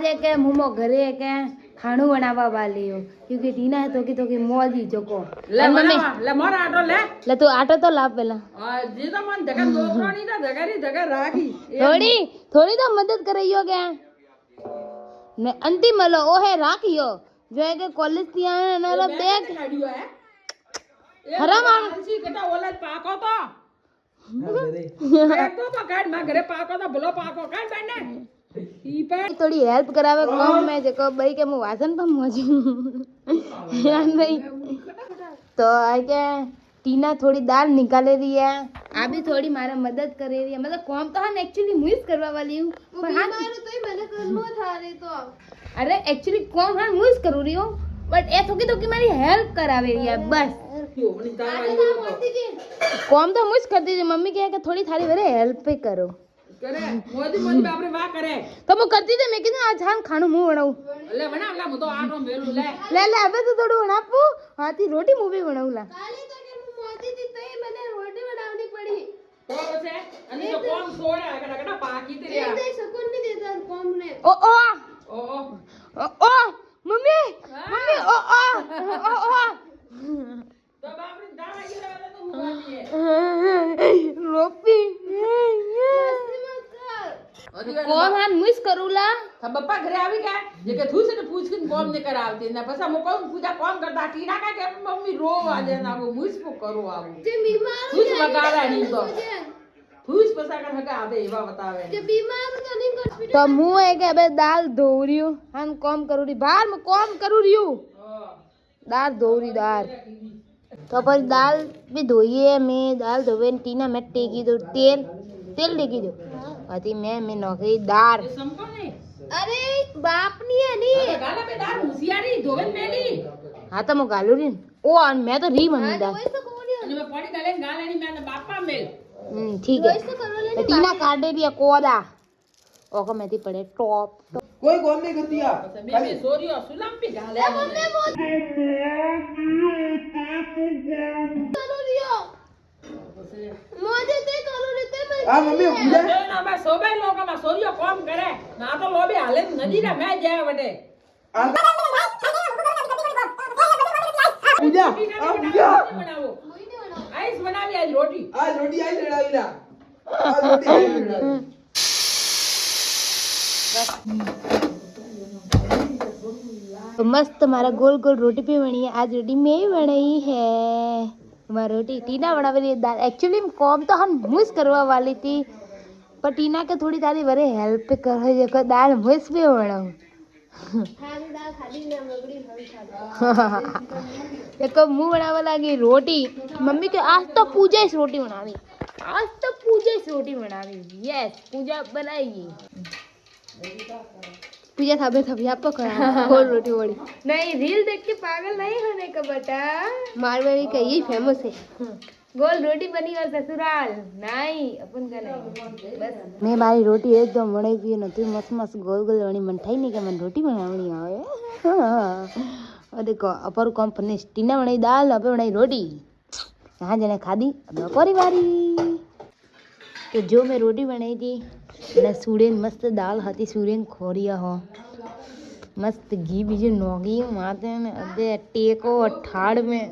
आज है के मुमो घरे है के खाणू बनावा वाली हो क्योंकि टीना है तो की मोजी जोको ले मम्मी ले मोर आटो ले तू आटो तो ला पहला जी तो मन जगह दोकरो नहीं था जगह राखी थोड़ी तो मदद करइयो के ने अंतिम मलो ओ है राखियो जो है के कॉलेज થી આને નરો બેગ ગાડીઓ હે હરામ આલસી કટા ઓલા પાકો તો બેગ તો કાઢ માં ઘરે પાકો તો ભલો પાકો કાઢ બેને ઈ પર थोड़ी हेल्प करावे काम में जेको भाई के मु वासन पर मोजू यार नहीं तो आई के टीना थोड़ी दाल निकाले रही है आ भी थोड़ी मारा मदद करे रही है मतलब काम तो हम एक्चुअली मुझे करवा वाली हूँ पर हाँ तो ही मैंने करना था रे तो अरे एक्चुअली काम हाँ मुझे करू रही हूँ बट ए थोकी तो की मारी हेल्प करावे रही है बस काम तो मुझे कर दीजिए मम्मी कहे कि थोड़ी थारी वेरे हेल्प ही करो करे मोदी मोदी बाप रे वाह करे तो मैं करती थी मैं कितने आज हम खाणो मुंह बनाऊं ले बना ला मु तो आटो मेलू ले ले अबे तो थोड़ो बनापू हाथी रोटी मूवी बनाऊं ला काली तो के मु मोदी थी तई मैंने रोटी बनावनी पड़ी तो बसे अनि तो कौन सोया कटा पाकी ते रे नहीं सुकून नहीं देता कौन ने ओ ओ ओ ओ मम्मी मम्मी ओ ओ ओ तो बाप रे दाना गिरा तो मुआनी है रोपी मस्ती मत कर कौन हान मिस करूला सब बप्पा घरे आवी क्या जे के थू से पूछ के कॉम ने करावती ना पसा मो कौन पूजा कौन करता टीना का के मम्मी रो आ जाना वो मुझ को करो आबू जे बीमार थूस बगाड़ा नहीं तो थूस पसा कर हका आदे एवा बतावे जे बीमार तो नहीं हॉस्पिटल तो मुंह है के अबे दाल धो रही हूं हम काम करू रही बाहर में काम करू रही हूं दाल धो रही दाल तो पर दाल भी धोई है मैं दाल धोवे टीना में टेकी दो तेल टेकी दो आती मैं नौकरी दार संपो नहीं अरे बाप नहीं है नी गाला पे दार होशियारी धोवन मेली हाँ तो मैं गालू रही ओ मैं तो री मम्मी दा वैसे कोनी अनि मैं पानी डाले गालेनी मैं बापा मेल ठीक है टीना काटे भी कोदा ओको मैं थी पड़े टॉप कोई कौन नहीं करती है मैं सोरियो सुलम पे गाले करो रियो मोजे ते करो रे ते मैं आ मम्मी पूजा ना मैं सोबे लोग मैं सोरियो काम करे ना तो लोबे हाले नदी रे मैं जाए बटे पूजा बनाओ आइस बनावी आज रोटी आई लड़ाई ना आज रोटी आई लड़ाई तो मस्त हमारा गोल गोल रोटी भी बनी है आज रोटी मैं ही बनाई है हमारी रोटी टीना बना वाली दाल एक्चुअली कॉम तो हम मुझ करवा वाली थी पर टीना के थोड़ी तारी बड़े हेल्प करे जो दाल मुझ भी बनाऊं खाली दाल खाली ना मगड़ी हम देखो मुंह बनावा लगी रोटी मम्मी के आज तो पूजा इस रोटी बनावी आज तो पूजा इस रोटी बनावी यस पूजा बनाएगी पूजा थाबे थभी आप करा गोल रोटी वाली नहीं रील देख के पागल नहीं होने का बेटा मारवाड़ी का यही फेमस है गोल रोटी बनी और ससुराल नहीं अपन का नहीं बस मैं मारी रोटी एकदम बनाई पी नती मस्त मस्त गोल गोल बनी मन थाई नहीं के मन रोटी बनावनी आवे और देखो अपर कम फनिश टीना बनाई दाल अब बनाई रोटी यहाँ जने खादी अब परिवारी तो जो मैं रोटी बनाई थी मैंने सूर्यन मस्त दाल हाथी सूर्यन खोरिया हो मस्त घी बीजे नोगी माते ने अदे टेको ठाड़ में